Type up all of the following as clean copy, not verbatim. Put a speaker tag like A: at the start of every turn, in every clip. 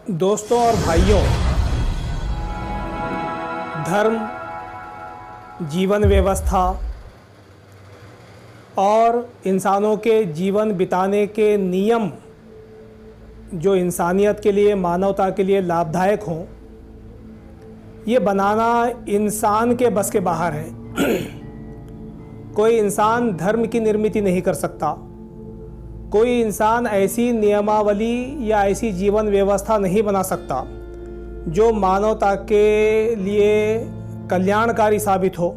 A: दोस्तों और भाइयों, धर्म, जीवन व्यवस्था और इंसानों के जीवन बिताने के नियम जो इंसानियत के लिए, मानवता के लिए लाभदायक हों, ये बनाना इंसान के बस के बाहर है। कोई इंसान धर्म की निर्मित नहीं कर सकता। कोई इंसान ऐसी नियमावली या ऐसी जीवन व्यवस्था नहीं बना सकता जो मानवता के लिए कल्याणकारी साबित हो।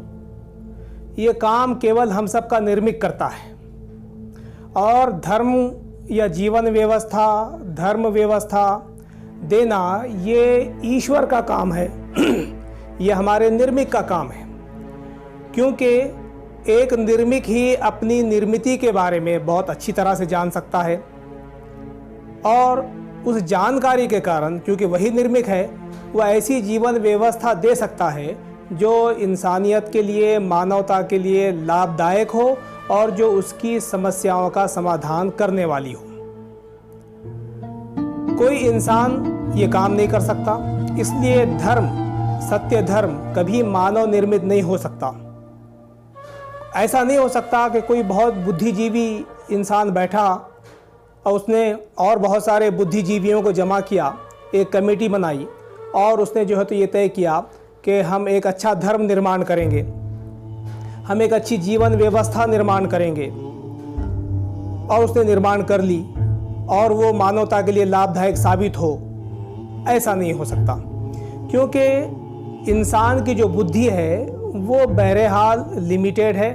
A: ये काम केवल हम सब का निर्मित करता है। और धर्म या जीवन व्यवस्था, धर्म व्यवस्था देना ये ईश्वर का काम है। ये हमारे निर्मित का काम है, क्योंकि एक निर्मिक ही अपनी निर्मिति के बारे में बहुत अच्छी तरह से जान सकता है। और उस जानकारी के कारण, क्योंकि वही निर्मिक है, वह ऐसी जीवन व्यवस्था दे सकता है जो इंसानियत के लिए, मानवता के लिए लाभदायक हो और जो उसकी समस्याओं का समाधान करने वाली हो। कोई इंसान ये काम नहीं कर सकता, इसलिए धर्म, सत्य धर्म कभी मानव निर्मित नहीं हो सकता। ऐसा नहीं हो सकता कि कोई बहुत बुद्धिजीवी इंसान बैठा और उसने और बहुत सारे बुद्धिजीवियों को जमा किया, एक कमेटी बनाई और उसने जो है तो ये तय किया कि हम एक अच्छा धर्म निर्माण करेंगे, हम एक अच्छी जीवन व्यवस्था निर्माण करेंगे, और उसने निर्माण कर ली और वो मानवता के लिए लाभदायक साबित हो। ऐसा नहीं हो सकता, क्योंकि इंसान की जो बुद्धि है वो बहरहाल लिमिटेड है।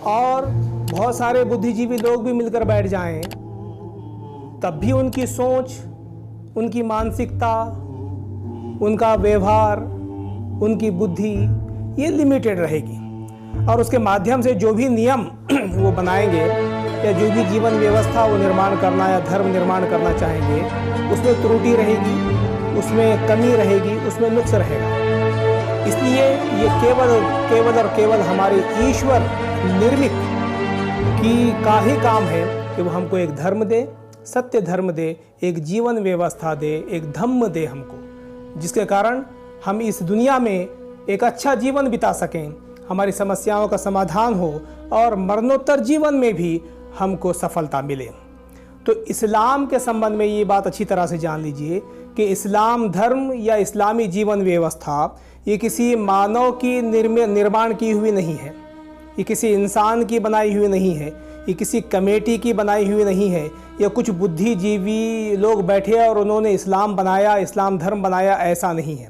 A: और बहुत सारे बुद्धिजीवी लोग भी मिलकर बैठ जाएं, तब भी उनकी सोच, उनकी मानसिकता, उनका व्यवहार, उनकी बुद्धि ये लिमिटेड रहेगी। और उसके माध्यम से जो भी नियम वो बनाएंगे या जो भी जीवन व्यवस्था वो निर्माण करना या धर्म निर्माण करना चाहेंगे, उसमें त्रुटि रहेगी, उसमें कमी रहेगी, उसमें नुक्स रहेगा। इसलिए ये केवल हमारे ईश्वर निर्मित का ही काम है कि वो हमको एक धर्म दे, सत्य धर्म दे, एक जीवन व्यवस्था दे, एक धम्म दे हमको, जिसके कारण हम इस दुनिया में एक अच्छा जीवन बिता सकें, हमारी समस्याओं का समाधान हो और मरणोत्तर जीवन में भी हमको सफलता मिले। तो इस्लाम के संबंध में ये बात अच्छी तरह से जान लीजिए कि इस्लाम धर्म या इस्लामी जीवन व्यवस्था ये किसी मानव की निर्माण की हुई नहीं है, ये किसी इंसान की बनाई हुई नहीं है, ये किसी कमेटी की बनाई हुई नहीं है, या कुछ बुद्धिजीवी लोग बैठे और उन्होंने इस्लाम बनाया, इस्लाम धर्म बनाया, ऐसा नहीं है।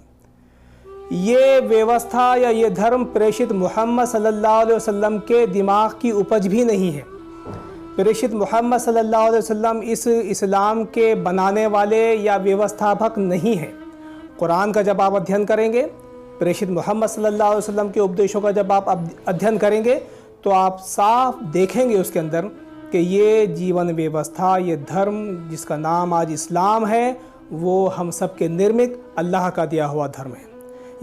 A: ये व्यवस्था या ये धर्म प्रेषित मोहम्मद सल्लल्लाहु अलैहि वसल्लम के दिमाग की उपज भी नहीं है। प्रेषित मोहम्मद सल्लल्लाहु अलैहि वसल्लम इस इस्लाम के बनाने वाले या व्यवस्थापक नहीं हैं। कुरान का जब आप अध्ययन करेंगे, प्रेषित मोहम्मद सल्लल्लाहु अलैहि वसल्लम के उपदेशों का जब आप अध्ययन करेंगे, तो आप साफ देखेंगे उसके अंदर कि ये जीवन व्यवस्था, ये धर्म जिसका नाम आज इस्लाम है, वो हम सब के निर्मित अल्लाह का दिया हुआ धर्म है।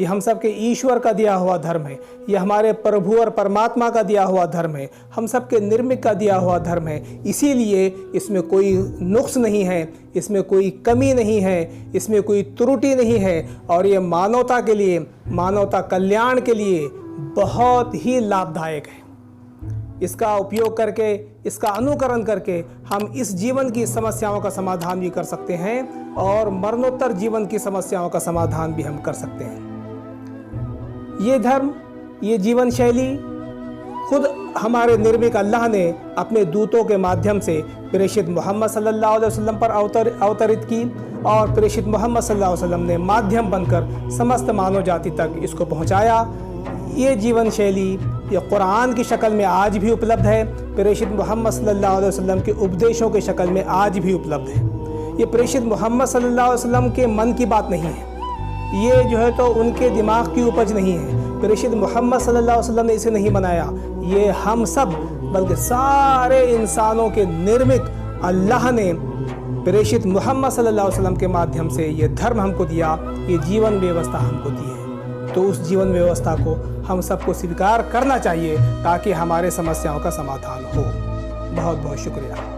A: ये हम सब के ईश्वर का दिया हुआ धर्म है। ये हमारे प्रभु और परमात्मा का दिया हुआ धर्म है, हम सब के निर्मित का दिया हुआ धर्म है। इसीलिए इसमें कोई नुक्स नहीं है, इसमें कोई कमी नहीं है, इसमें कोई त्रुटि नहीं है, और ये मानवता के लिए, मानवता कल्याण के लिए बहुत ही लाभदायक है। इसका उपयोग करके, इसका अनुकरण करके हम इस जीवन की समस्याओं का समाधान भी कर सकते हैं और मरणोत्तर जीवन की समस्याओं का समाधान भी हम कर सकते हैं। ये धर्म, ये जीवन शैली खुद हमारे निर्मिक अल्लाह ने अपने दूतों के माध्यम से प्रेषित मोहम्मद सल्लल्लाहु अलैहि वसल्लम पर अवतरित की, और प्रेषित मोहम्मद सल्लल्लाहु अलैहि वसल्लम ने माध्यम बनकर समस्त मानव जाति तक इसको पहुंचाया। ये जीवन शैली ये कुरान की शक्ल में आज भी उपलब्ध है, प्रेषित मोहम्मद सल्लल्लाहु अलैहि वसल्लम के उपदेशों की शक्ल में आज भी उपलब्ध है। ये प्रेषित मोहम्मद सल्लल्लाहु अलैहि वसल्लम के मन की बात नहीं है, ये जो है तो उनके दिमाग की उपज नहीं है। प्रेषित मोहम्मद सल्लल्लाहु अलैहि वसल्लम ने इसे नहीं बनाया, ये हम सब बल्कि सारे इंसानों के निर्मित अल्लाह ने प्रेषित मोहम्मद सल्लल्लाहु अलैहि वसल्लम के माध्यम से ये धर्म हमको दिया, ये जीवन व्यवस्था हमको दी है। तो उस जीवन व्यवस्था को हम सबको स्वीकार करना चाहिए ताकि हमारे समस्याओं का समाधान हो। बहुत बहुत शुक्रिया।